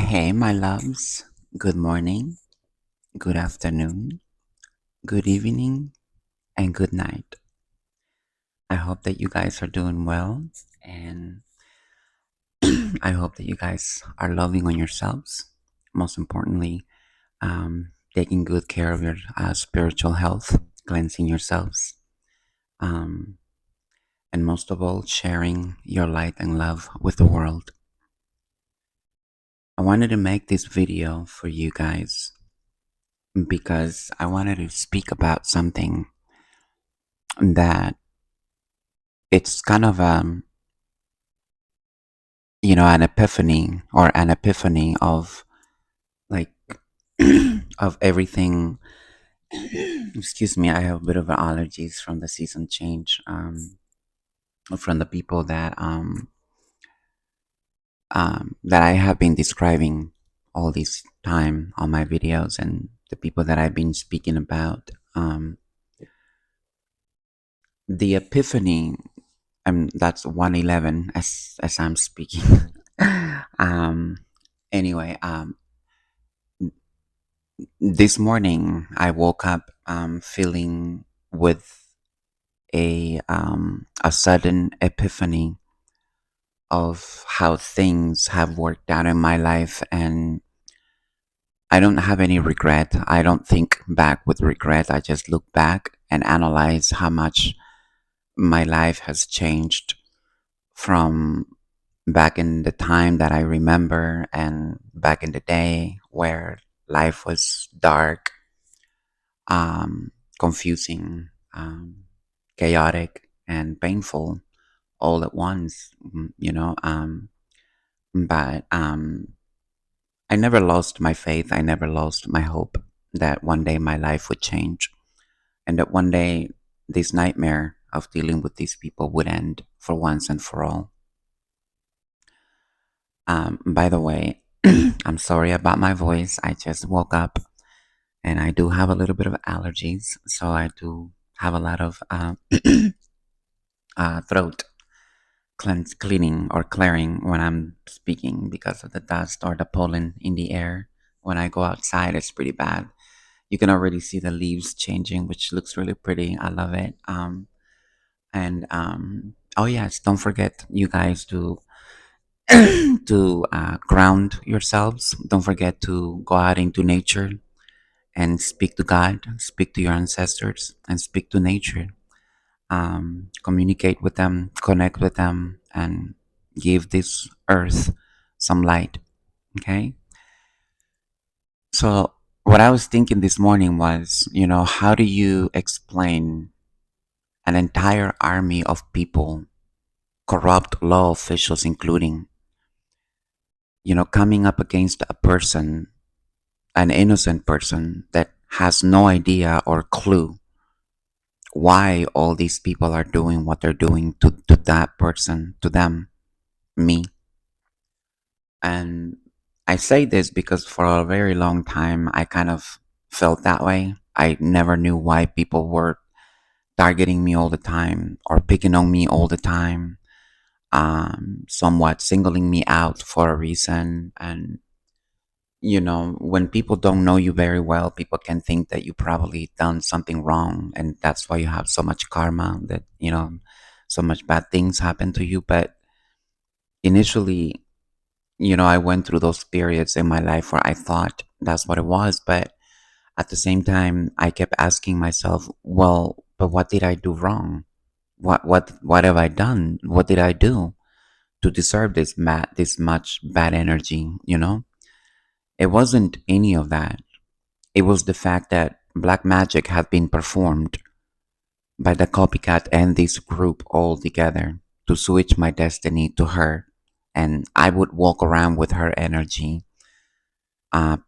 Hey, my loves. Good morning, good afternoon, good evening, and good night. I hope that you guys are doing well, and I hope that you guys are loving on yourselves. Most importantly, taking good care of your spiritual health, cleansing yourselves, um, and most of all, sharing your light and love with the world. I wanted to make this video for you guys because I wanted to speak about something that it's kind of an epiphany or an epiphany of like of everything. Excuse me, I have a bit of allergies from the season change, from the people that I have been describing all this time on my videos, and the people that I've been speaking about. The epiphany, that's 111 as I'm speaking. um anyway, this morning I woke up feeling with a sudden epiphany of how things have worked out in my life, and I don't have any regret. I don't think back with regret. I just look back and analyze how much my life has changed from back in the time that I remember, and back in the day where life was dark, confusing, chaotic, and painful all at once. But I never lost my faith. I never lost my hope that one day my life would change, and that one day this nightmare of dealing with these people would end for once and for all. By the way, I'm sorry about my voice. I just woke up and I do have a little bit of allergies, so I do have a lot of throat cleaning or clearing when I'm speaking because of the dust or the pollen in the air. When I go outside, it's pretty bad. You can already see the leaves changing, which looks really pretty. I love it. And oh yes, don't forget, you guys, to to ground yourselves. Don't forget to go out into nature and speak to God, speak to your ancestors, and speak to nature. Communicate with them, connect with them, and give this earth some light. Okay. So, what I was thinking this morning was, how do you explain an entire army of people, corrupt law officials, including, coming up against a person, an innocent person that has no idea or clue why all these people are doing what they're doing to that person, to them, me. And I say this because for a very long time, I kind of felt that way. I never knew why people were targeting me all the time or picking on me all the time, somewhat singling me out for a reason. And, when people don't know you very well, people can think that you probably done something wrong. And that's why you have so much karma that, so much bad things happen to you. But initially, I went through those periods in my life where I thought that's what it was. But at the same time, I kept asking myself, well, but what did I do wrong? What have I done? What did I do to deserve this much bad energy? It wasn't any of that. It was the fact that black magic had been performed by the copycat and this group all together to switch my destiny to her, and I would walk around with her energy,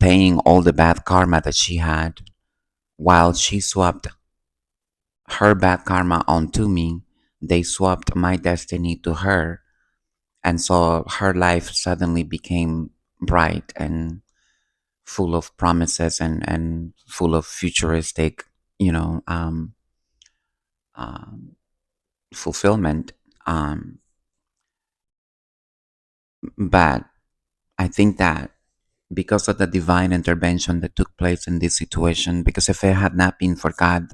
paying all the bad karma that she had, while she swapped her bad karma onto me. They swapped my destiny to her, and so her life suddenly became bright and full of promises, and full of futuristic, you know, um, um, fulfillment. Um, but I think that because of the divine intervention that took place in this situation. Because if it had not been for God,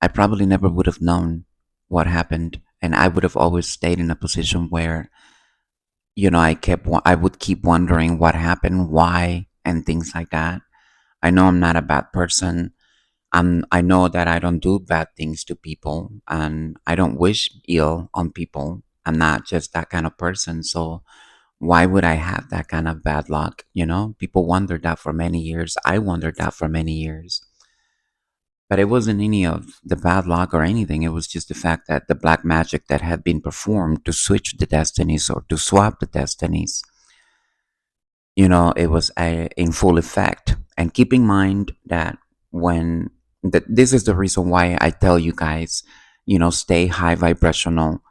I probably never would have known what happened. And I would have always stayed in a position where, I would keep wondering what happened, why, and things like that. I know I'm not a bad person. I know that I don't do bad things to people, and I don't wish ill on people. I'm not just that kind of person. So why would I have that kind of bad luck? People wondered that for many years. I wondered that for many years. But it wasn't any of the bad luck or anything. It was just the fact that the black magic that had been performed to switch the destinies or to swap the destinies, it was in full effect. And keep in mind that this is the reason why I tell you guys, stay high vibrational.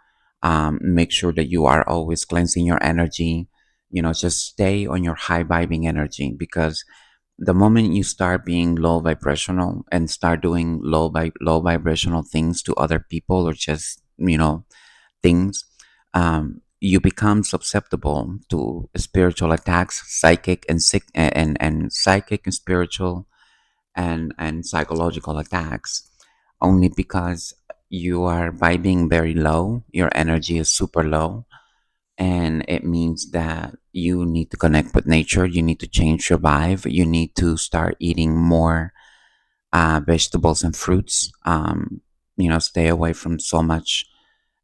Make sure that you are always cleansing your energy. Just stay on your high vibing energy, because the moment you start being low vibrational and start doing low vibrational things to other people, or just things, you become susceptible to spiritual attacks, psychic and sick and psychic and spiritual and psychological attacks, only because you are vibing very low. Your energy is super low, and it means that you need to connect with nature. You need to change your vibe. You need to start eating more vegetables and fruits. Stay away from so much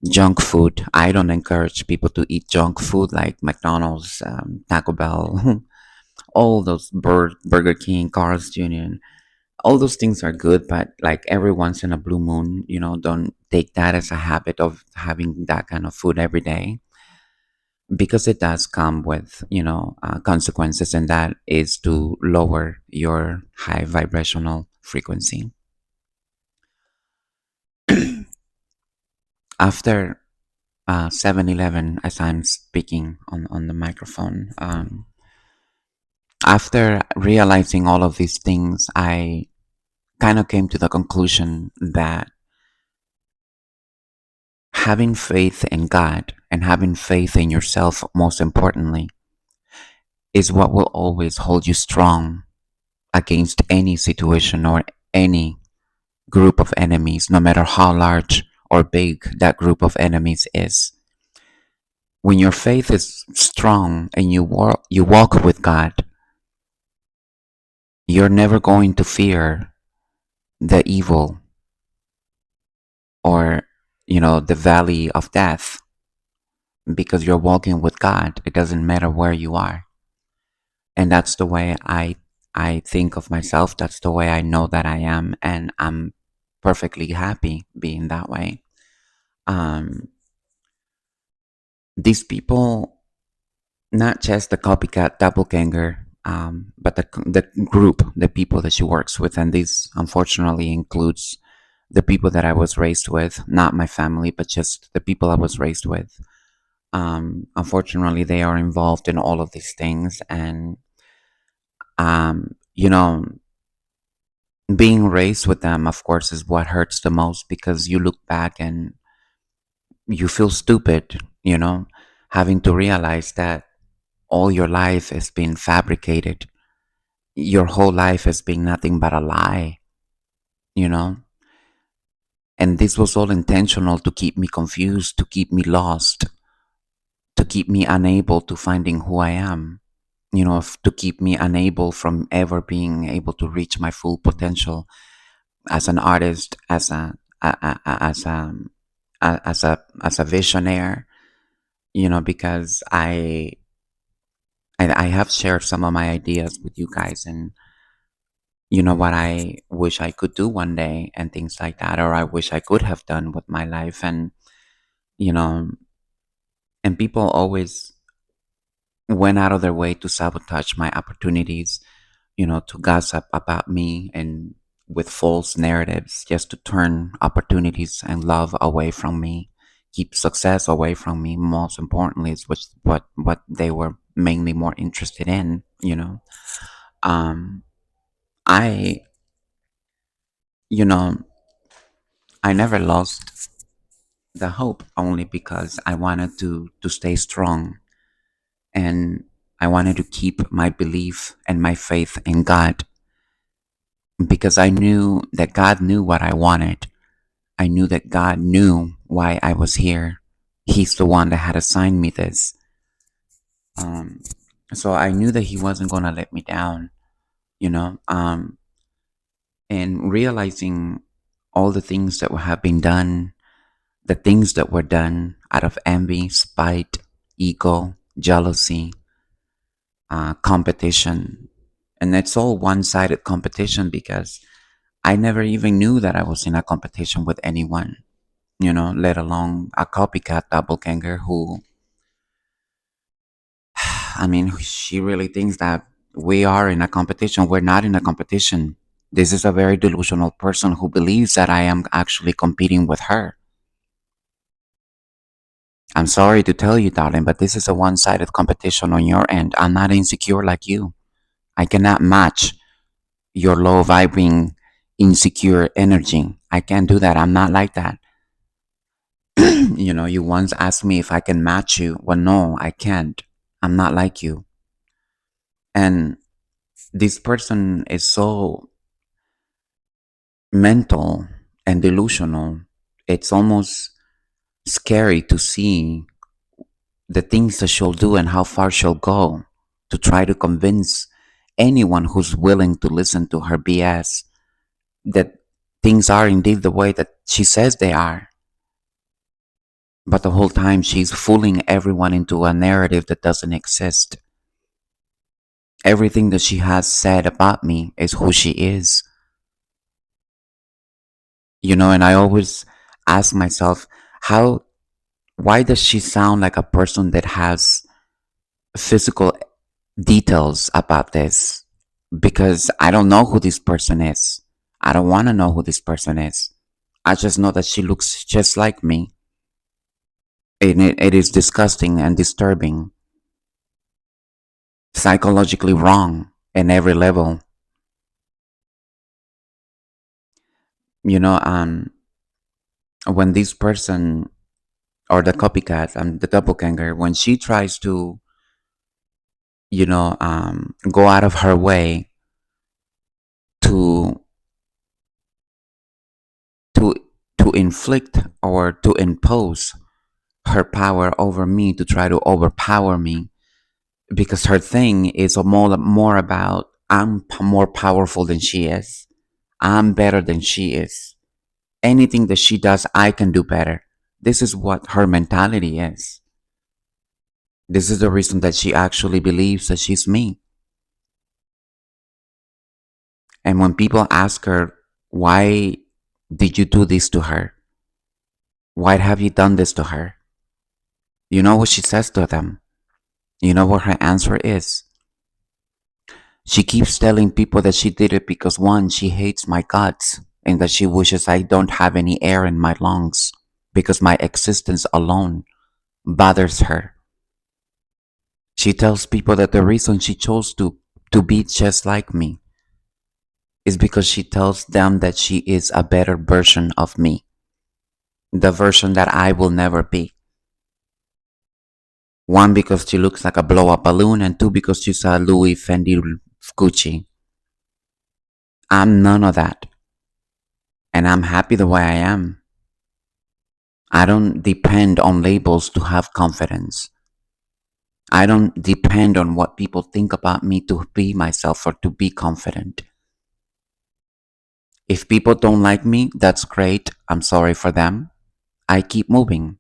junk food. I don't encourage people to eat junk food like McDonald's, Taco Bell, all those Burger King, Carl's Jr. All those things are good, but like every once in a blue moon, don't take that as a habit of having that kind of food every day, because it does come with consequences, and that is to lower your high vibrational frequency. After 7-Eleven, as I'm speaking on the microphone, after realizing all of these things, I kind of came to the conclusion that having faith in God and having faith in yourself, most importantly, is what will always hold you strong against any situation or any group of enemies, no matter how large or big that group of enemies is. When your faith is strong and you walk with God, you're never going to fear the evil, or the valley of death, because you're walking with God. It doesn't matter where you are. And that's the way I think of myself. That's the way I know that I am, and I'm perfectly happy being that way. Um, these people, not just the copycat doppelganger, but the group, the people that she works with, and this unfortunately includes the people that I was raised with, not my family, but just the people I was raised with. Unfortunately, they are involved in all of these things, and um, you know, being raised with them, of course, is what hurts the most, because you look back and you feel stupid, having to realize that all your life has been fabricated. Your whole life has been nothing but a lie, you know? And this was all intentional to keep me confused, to keep me lost, to keep me unable to finding who I am, to keep me unable from ever being able to reach my full potential as an artist, as a visionary, because I have shared some of my ideas with you guys, and what I wish I could do one day and things like that, or I wish I could have done with my life. And you know and people always went out of their way to sabotage my opportunities, to gossip about me, and with false narratives, just to turn opportunities and love away from me, keep success away from me. Most importantly, is what they were mainly more interested in. Um, I, you know, I never lost the hope, only because I wanted to stay strong. And I wanted to keep my belief and my faith in God because I knew that God knew what I wanted. I knew that God knew why I was here. He's the one that had assigned me this. Um, so I knew that He wasn't going to let me down, you know. And realizing all the things that have been done, the things that were done out of envy, spite, ego, jealousy, competition. And it's all one sided competition because I never even knew that I was in a competition with anyone, let alone a copycat doppelganger who, I mean, she really thinks that we are in a competition. We're not in a competition. This is a very delusional person who believes that I am actually competing with her. I'm sorry to tell you, darling, but this is a one sided competition on your end. I'm not insecure like you. I cannot match your low vibrating, insecure energy. I can't do that. I'm not like that. You once asked me if I can match you. Well, no, I can't. I'm not like you. And this person is so mental and delusional. It's almost scary to see the things that she'll do and how far she'll go to try to convince anyone who's willing to listen to her BS that things are indeed the way that she says they are. But the whole time she's fooling everyone into a narrative that doesn't exist. Everything that she has said about me is who she is. And I always ask myself, why does she sound like a person that has physical details about this? Because I don't know who this person is. I don't want to know who this person is. I just know that she looks just like me. And it is disgusting and disturbing, psychologically wrong in every level. You know, um, when this person or the copycat and the doppelganger, when she tries to, go out of her way to to to inflict or to impose her power over me, to try to overpower me, because her thing is more about more powerful than she is. I'm better than she is. Anything that she does, I can do better. This is what her mentality is. This is the reason that she actually believes that she's me. And when people ask her, why did you do this to her? Why have you done this to her? You know what she says to them? You know what her answer is? She keeps telling people that she did it because one, she hates my guts and that she wishes I don't have any air in my lungs because my existence alone bothers her. She tells people that the reason she chose to be just like me is because she tells them that she is a better version of me, the version that I will never be. One, because she looks like a blow up balloon, and two, because she's a Louis Fendi Gucci. I'm none of that, and I'm happy the way I am. I don't depend on labels to have confidence. I don't depend on what people think about me to be myself or to be confident. If people don't like me, that's great. I'm sorry for them. I keep moving.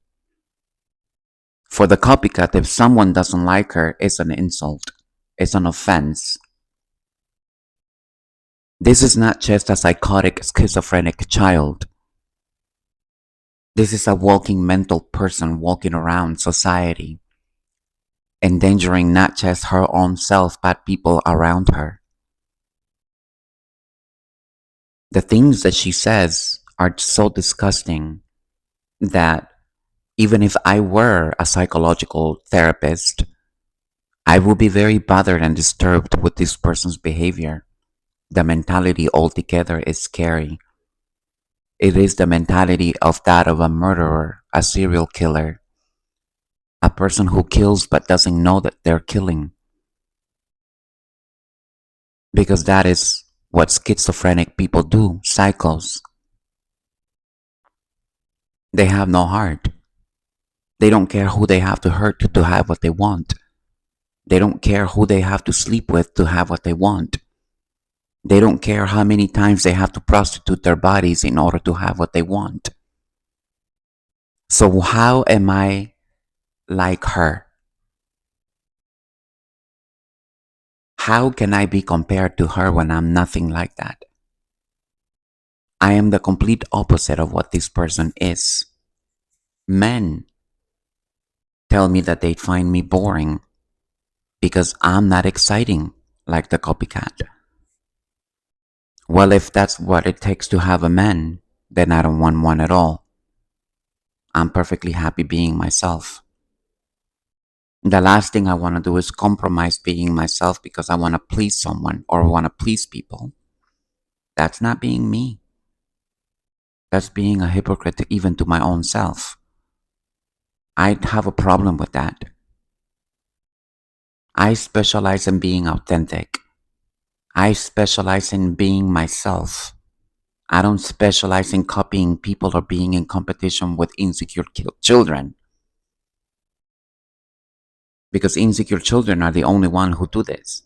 For the copycat, if someone doesn't like her, it's an insult. It's an offense. This is not just a psychotic, schizophrenic child. This is a walking mental person walking around society, endangering not just her own self, but people around her. The things that she says are so disgusting that even if I were a psychological therapist, I would be very bothered and disturbed with this person's behavior. The mentality altogether is scary. It is the mentality of that of a murderer, a serial killer, a person who kills but doesn't know that they're killing. because that is what schizophrenic people do, psychos. They have no heart. They don't care who they have to hurt to have what they want. They don't care who they have to sleep with to have what they want. They don't care how many times they have to prostitute their bodies in order to have what they want. So, how am I like her? How can I be compared to her when I'm nothing like that? I am the complete opposite of what this person is. Men tell me that they find me boring because I'm not exciting like the copycat. Well, if that's what it takes to have a man, then I don't want one at all. I'm perfectly happy being myself. The last thing I want to do is compromise being myself because I want to please someone or want to please people. That's not being me. That's being a hypocrite even to my own self. I have a problem with that. I specialize in being authentic. I specialize in being myself. I don't specialize in copying people or being in competition with insecure children. Because insecure children are the only one who do this.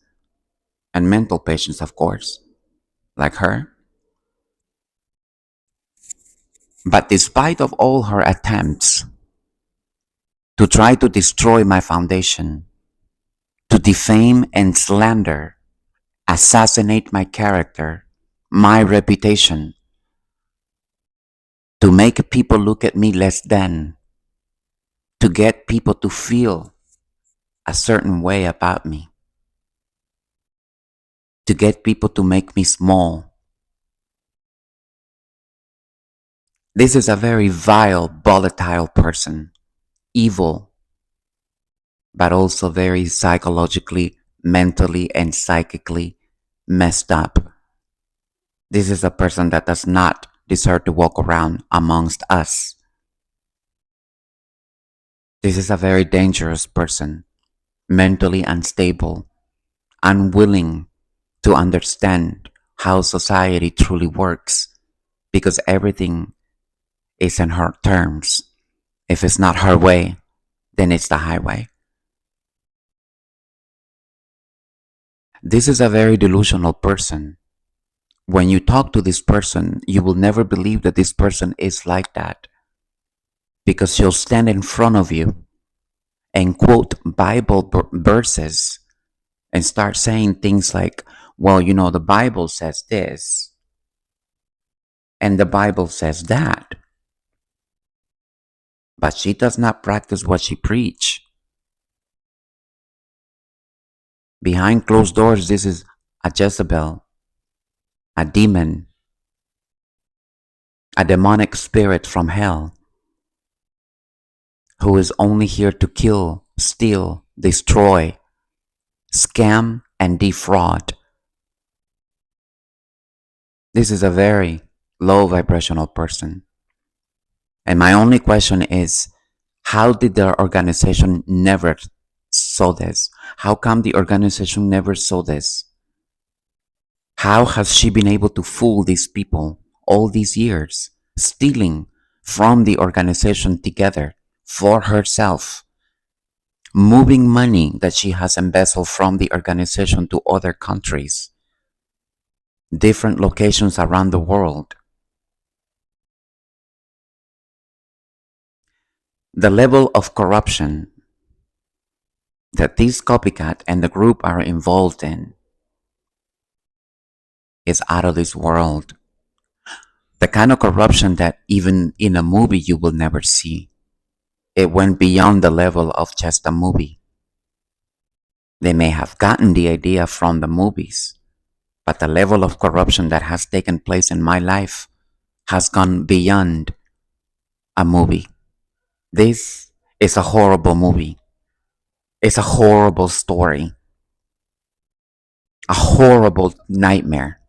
And mental patients, of course, like her. But despite of all her attempts to try to destroy my foundation, to defame and slander, assassinate my character, my reputation, to make people look at me less than, to get people to feel a certain way about me, to get people to make me small. This is a very vile, volatile person, evil, but also very psychologically, mentally, and psychically messed up. This is a person that does not deserve to walk around amongst us. This is a very dangerous person, mentally unstable, unwilling to understand how society truly works because everything is in her terms. If it's not her way, then it's the highway. This is a very delusional person. When you talk to this person, you will never believe that this person is like that because she'll stand in front of you and quote Bible verses and start saying things like, well, you know, the Bible says this and the Bible says that, but she does not practice what she preach. Behind closed doors, this is a Jezebel, a demon, a demonic spirit from hell who is only here to kill, steal, destroy, scam, and defraud. This is a very low vibrational person. And my only question is, how did the organization never saw this? How come the organization never saw this? How has she been able to fool these people all these years, stealing from the organization together for herself, moving money that she has embezzled from the organization to other countries, different locations around the world? The level of corruption that this copycat and the group are involved in is out of this world. The kind of corruption that even in a movie you will never see. It went beyond the level of just a movie. They may have gotten the idea from the movies, but the level of corruption that has taken place in my life has gone beyond a movie. This is a horrible movie. It's a horrible story. A horrible nightmare.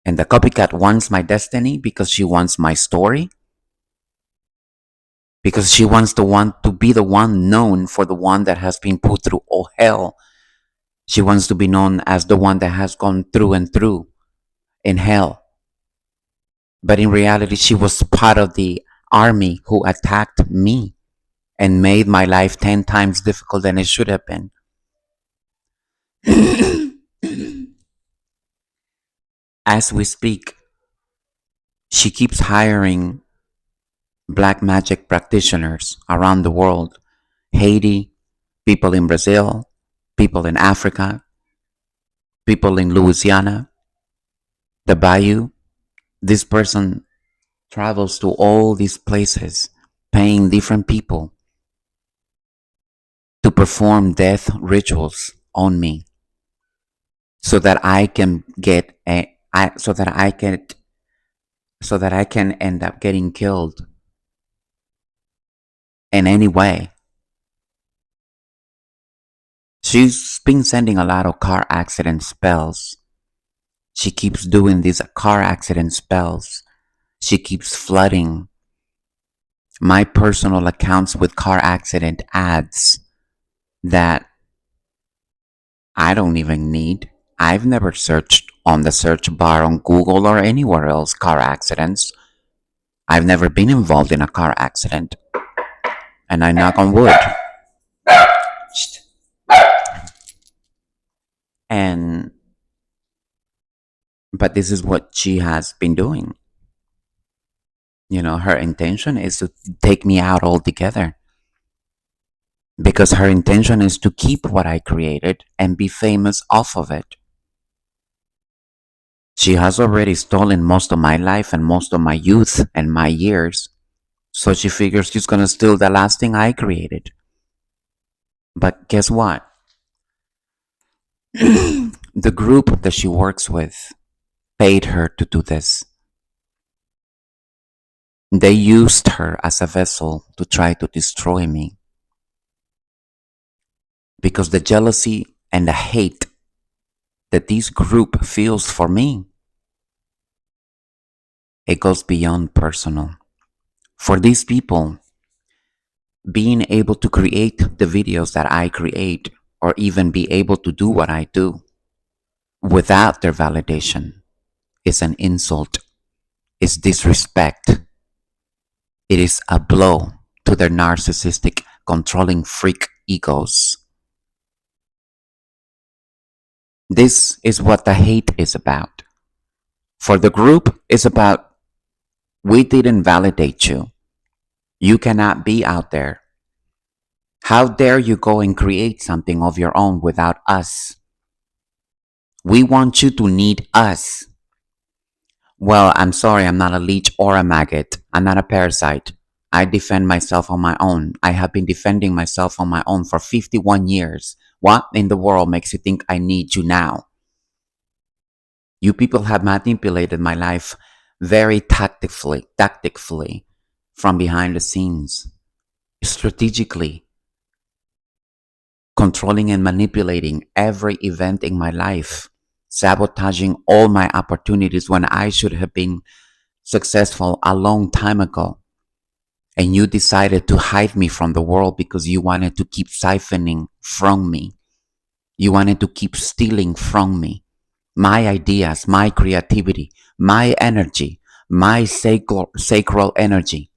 And the copycat wants my destiny because she wants my story. Because she wants to be the one known for the one that has been put through all hell She wants to be known as the one that has gone through and through in hell. But in reality, she was part of the army who attacked me and made my life 10 times difficult than it should have been. As we speak, she keeps hiring black magic practitioners around the world: Haiti, people in Brazil, people in Africa, people in Louisiana, the Bayou. This person travels to all these places, paying different people to perform death rituals on me so that I can get so that I can end up getting killed in any way. She's been sending a lot of car accident spells. She keeps doing these car accident spells. She keeps flooding my personal accounts with car accident ads that I don't even need. I've never searched on the search bar on Google or anywhere else car accidents. I've never been involved in a car accident. And I knock on wood. And but this is what she has been doing. You know, her intention is to take me out altogether. Because her intention is to keep what I created and be famous off of it. She has already stolen most of my life and most of my youth and my years. So she figures she's gonna steal the last thing I created. But guess what? The group that she works with paid her to do this. They used her as a vessel to try to destroy me. Because the jealousy and the hate that this group feels for me, it goes beyond personal. For these people, being able to create the videos that I create or even be able to do what I do without their validation is an insult, is disrespect. It is a blow to their narcissistic, controlling freak egos. This is what the hate is about. For the group, it's about we didn't validate you. You cannot be out there. How dare you go and create something of your own without us? We want you to need us. Well, I'm sorry, I'm not a leech or a maggot. I'm not a parasite. I defend myself on my own. I have been defending myself on my own for 51 years. What in the world makes you think I need you now? You people have manipulated my life very tactfully, from behind the scenes, strategically, controlling and manipulating every event in my life, sabotaging all my opportunities when I should have been successful a long time ago. And you decided to hide me from the world because you wanted to keep siphoning from me. You wanted to keep stealing from me my ideas, my creativity, my energy, my sacral energy.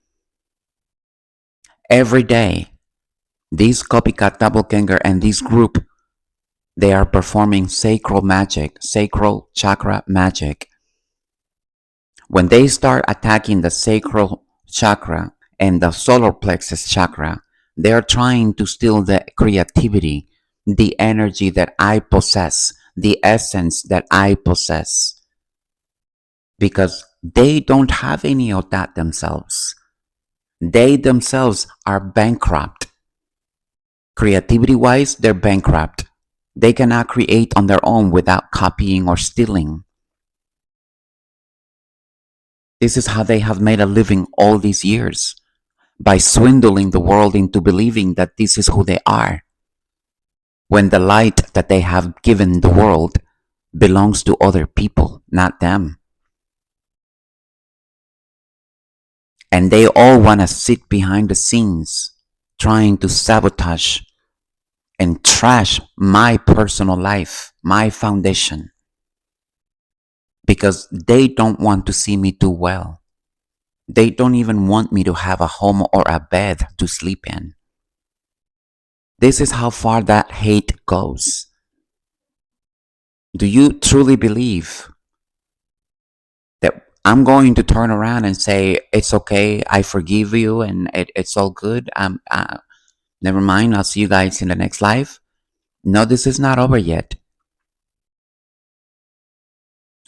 Every day, this copycat doppelganger and this group, they are performing sacral magic, sacral chakra magic. When they start attacking the sacral chakra and the solar plexus chakra, they are trying to steal the creativity, the energy that I possess, the essence that I possess. Because they don't have any of that themselves. They themselves are bankrupt. Creativity wise, they're bankrupt. They cannot create on their own without copying or stealing. This is how they have made a living all these years, by swindling the world into believing that this is who they are, when the light that they have given the world belongs to other people, not them. And they all want to sit behind the scenes trying to sabotage and trash my personal life, my foundation, because they don't want to see me do well. They don't even want me to have a home or a bed to sleep in. This is how far that hate goes. Do you truly believe that I'm going to turn around and say, it's okay, I forgive you, and it's all good? Never mind, I'll see you guys in the next life? No, this is not over yet.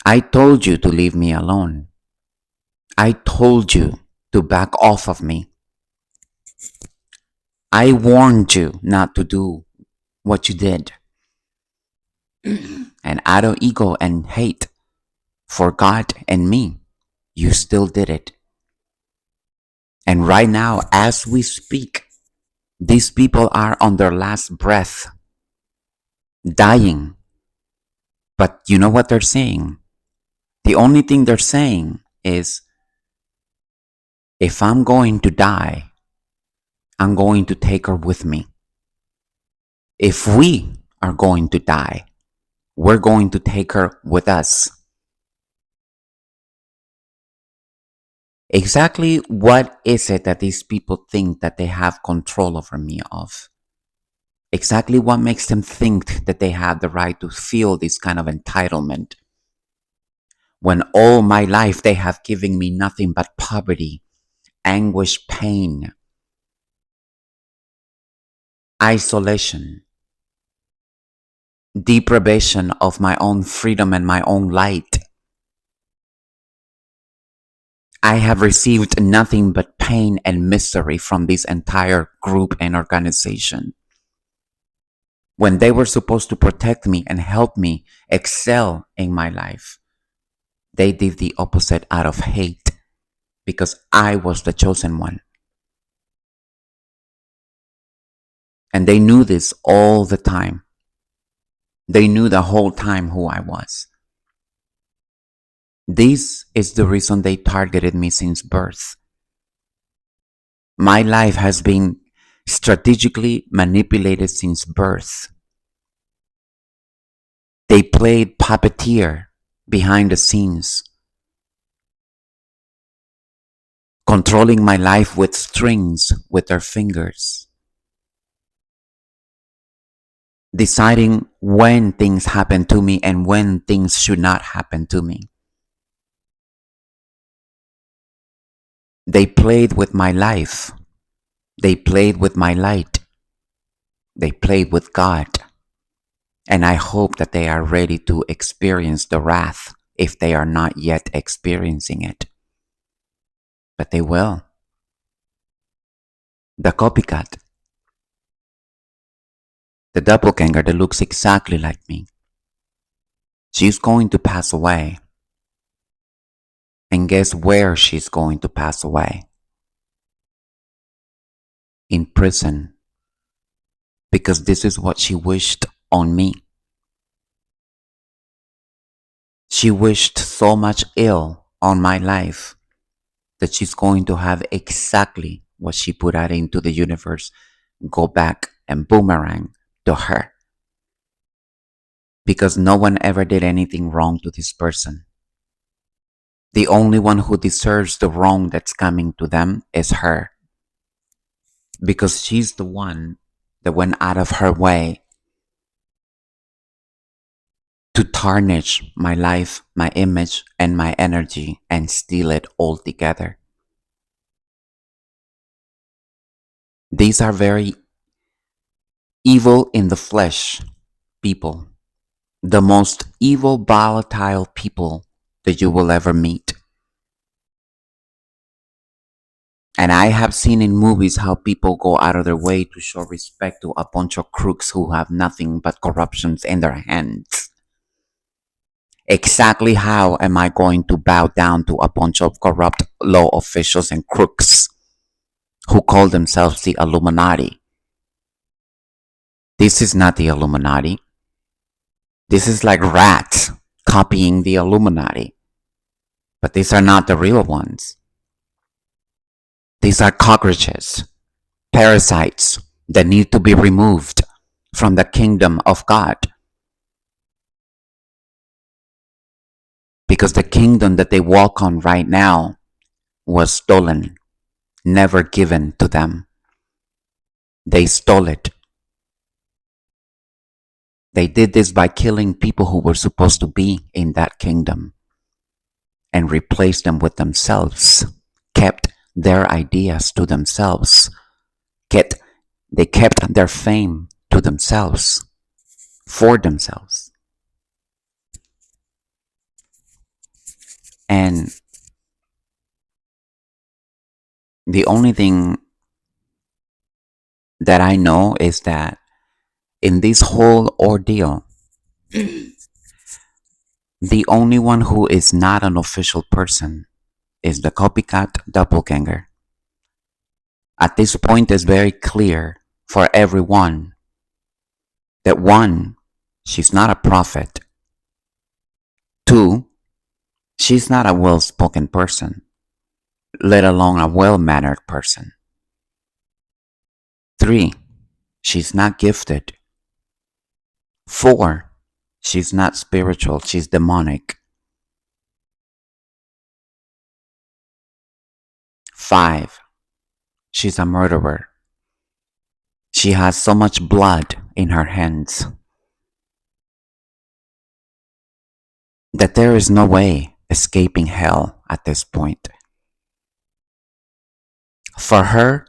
I told you to leave me alone. I told you to back off of me. I warned you not to do what you did. And out of ego and hate for God and me, you still did it. And right now, as we speak, these people are on their last breath, dying. But you know what they're saying? The only thing they're saying is, if I'm going to die, I'm going to take her with me. If we are going to die, we're going to take her with us. Exactly what is it that these people think that they have control over me of? Exactly what makes them think that they have the right to feel this kind of entitlement? When all my life they have given me nothing but poverty, anguish, pain, isolation, deprivation of my own freedom and my own light. I have received nothing but pain and misery from this entire group and organization. When they were supposed to protect me and help me excel in my life, they did the opposite out of hate because I was the chosen one. And they knew this all the time. They knew the whole time who I was. This is the reason they targeted me since birth. My life has been strategically manipulated since birth. They played puppeteer behind the scenes, controlling my life with strings with their fingers, deciding when things happen to me and when things should not happen to me. They played with my life. They played with my light. They played with God. And I hope that they are ready to experience the wrath if they are not yet experiencing it. But they will. The copycat, the doppelganger that looks exactly like me, she's going to pass away. And guess where she's going to pass away? In prison. Because this is what she wished on me. She wished so much ill on my life that she's going to have exactly what she put out into the universe go back and boomerang to her. Because no one ever did anything wrong to this person. The only one who deserves the wrong that's coming to them is her. Because she's the one that went out of her way to tarnish my life, my image, and my energy and steal it all together. These are very evil in the flesh people. The most evil, volatile people that you will ever meet. And I have seen in movies how people go out of their way to show respect to a bunch of crooks who have nothing but corruptions in their hands. Exactly how am I going to bow down to a bunch of corrupt law officials and crooks who call themselves the Illuminati? This is not the Illuminati. This is like rats copying the Illuminati. But these are not the real ones. These are cockroaches, parasites that need to be removed from the kingdom of God, because the kingdom that they walk on right now was stolen, never given to them. They stole it. They did this by killing people who were supposed to be in that kingdom and replaced them with themselves, kept their ideas to themselves, kept, they kept their fame to themselves, for themselves. And the only thing that I know is that in this whole ordeal, the only one who is not an official person is the copycat doppelganger. At this point, it's very clear for everyone that one, she's not a prophet. Two, she's not a well spoken person, let alone a well mannered person. Three, she's not gifted. Four, she's not spiritual, she's demonic. Five, she's a murderer. She has so much blood in her hands that there is no way escaping hell at this point. For her,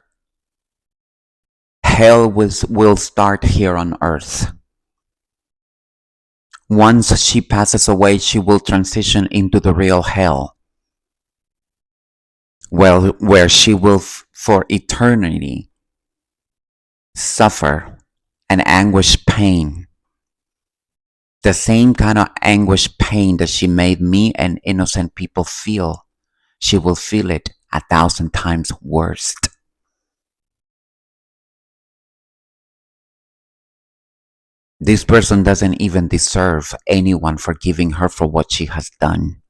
hell will start here on earth. Once she passes away, she will transition into the real hell, where she will for eternity suffer an anguish pain, the same kind of anguish pain that she made me and innocent people feel. She will feel it 1,000 times worse. This person doesn't even deserve anyone forgiving her for what she has done,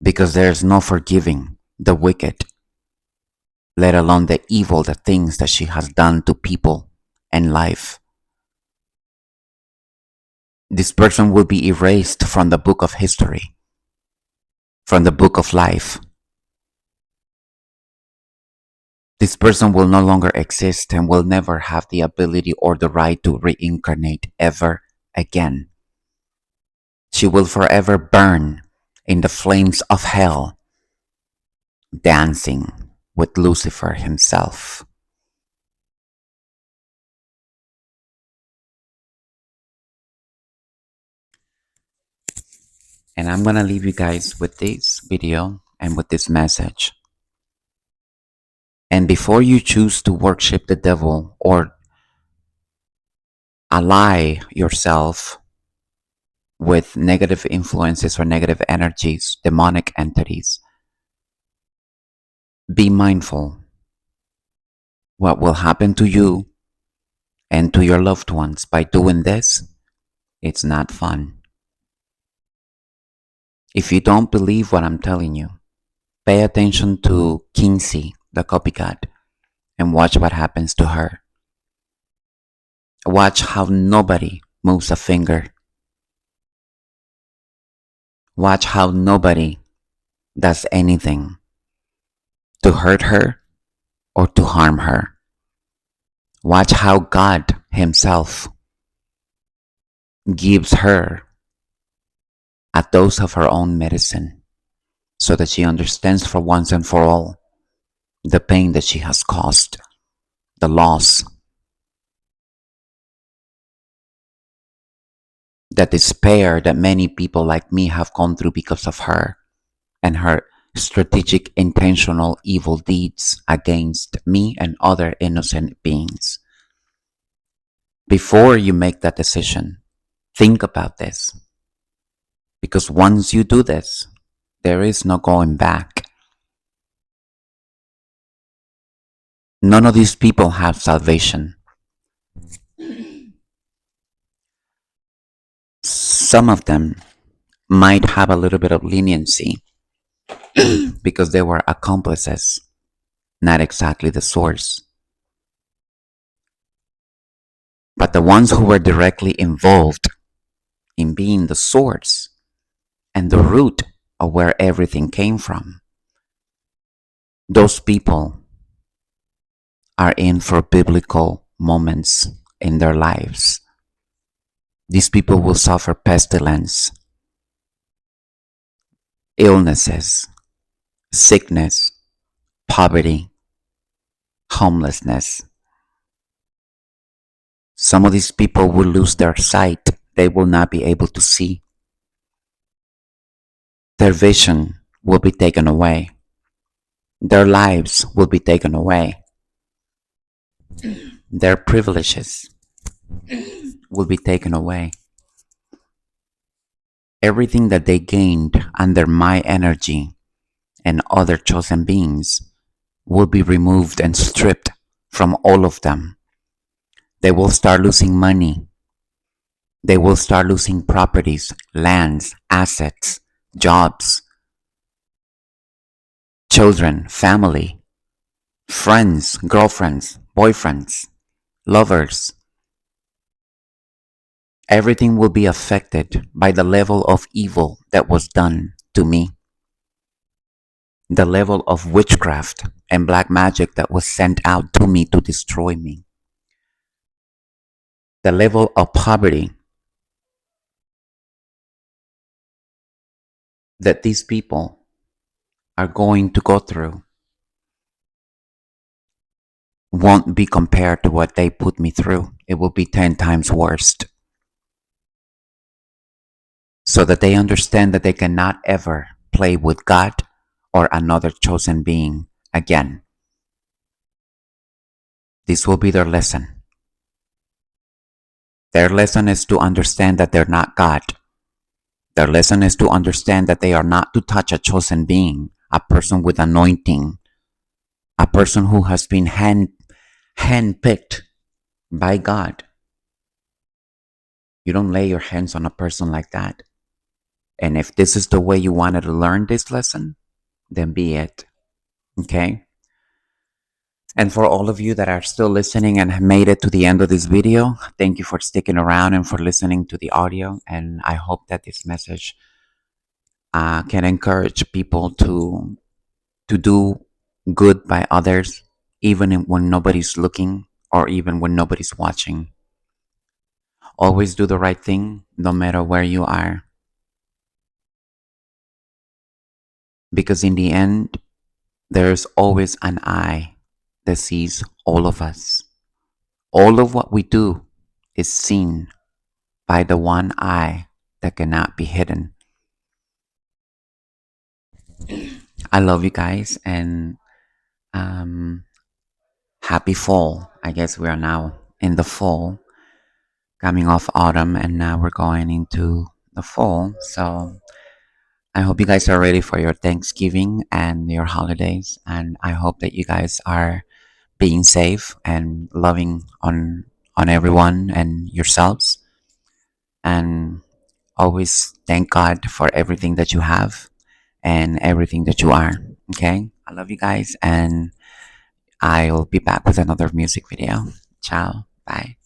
because there's no forgiving the wicked, let alone the evil, the things that she has done to people and life. This person will be erased from the book of history, from the book of life. This person will no longer exist and will never have the ability or the right to reincarnate ever again. She will forever burn in the flames of hell, dancing with Lucifer himself. And I'm gonna leave you guys with this video and with this message. And before you choose to worship the devil or ally yourself with negative influences or negative energies, demonic entities, be mindful what will happen to you and to your loved ones by doing this. It's not fun. If you don't believe what I'm telling you, pay attention to Kinsey, the copycat, and watch what happens to her. Watch how nobody moves a finger. Watch how nobody does anything to hurt her or to harm her. Watch how God himself gives her a dose of her own medicine so that she understands for once and for all the pain that she has caused, the loss, the despair that many people like me have gone through because of her and her strategic, intentional evil deeds against me and other innocent beings. Before you make that decision, think about this. Because once you do this, there is no going back. None of these people have salvation. Some of them might have a little bit of leniency because they were accomplices, not exactly the source. But the ones who were directly involved in being the source and the root of where everything came from, those people are in for biblical moments in their lives. These people will suffer pestilence, illnesses, sickness, poverty, homelessness. Some of these people will lose their sight. They will not be able to see. Their vision will be taken away. Their lives will be taken away. Their privileges will be taken away. Everything that they gained under my energy and other chosen beings will be removed and stripped from all of them. They will start losing money. They will start losing properties, lands, assets, jobs, children, family, friends, girlfriends, boyfriends, lovers. Everything will be affected by the level of evil that was done to me. The level of witchcraft and black magic that was sent out to me to destroy me. The level of poverty that these people are going to go through won't be compared to what they put me through. It will be 10 times worse. So that they understand that they cannot ever play with God or another chosen being again. This will be their lesson. Their lesson is to understand that they're not God. Their lesson is to understand that they are not to touch a chosen being, a person with anointing, a person who has been handpicked by God. You don't lay your hands on a person like that. And if this is the way you wanted to learn this lesson, then be it. Okay? And for all of you that are still listening and have made it to the end of this video, thank you for sticking around and for listening to the audio. And I hope that this message can encourage people to do good by others, even when nobody's looking or even when nobody's watching. Always do the right thing, no matter where you are. Because in the end, there's always an eye that sees all of us. All of what we do is seen by the one eye that cannot be hidden. I love you guys and happy fall. I guess we are now in the fall, coming off autumn, and now we're going into the fall. So I hope you guys are ready for your Thanksgiving and your holidays. And I hope that you guys are being safe and loving on everyone and yourselves. And always thank God for everything that you have and everything that you are. Okay? I love you guys and I'll be back with another music video. Ciao. Bye.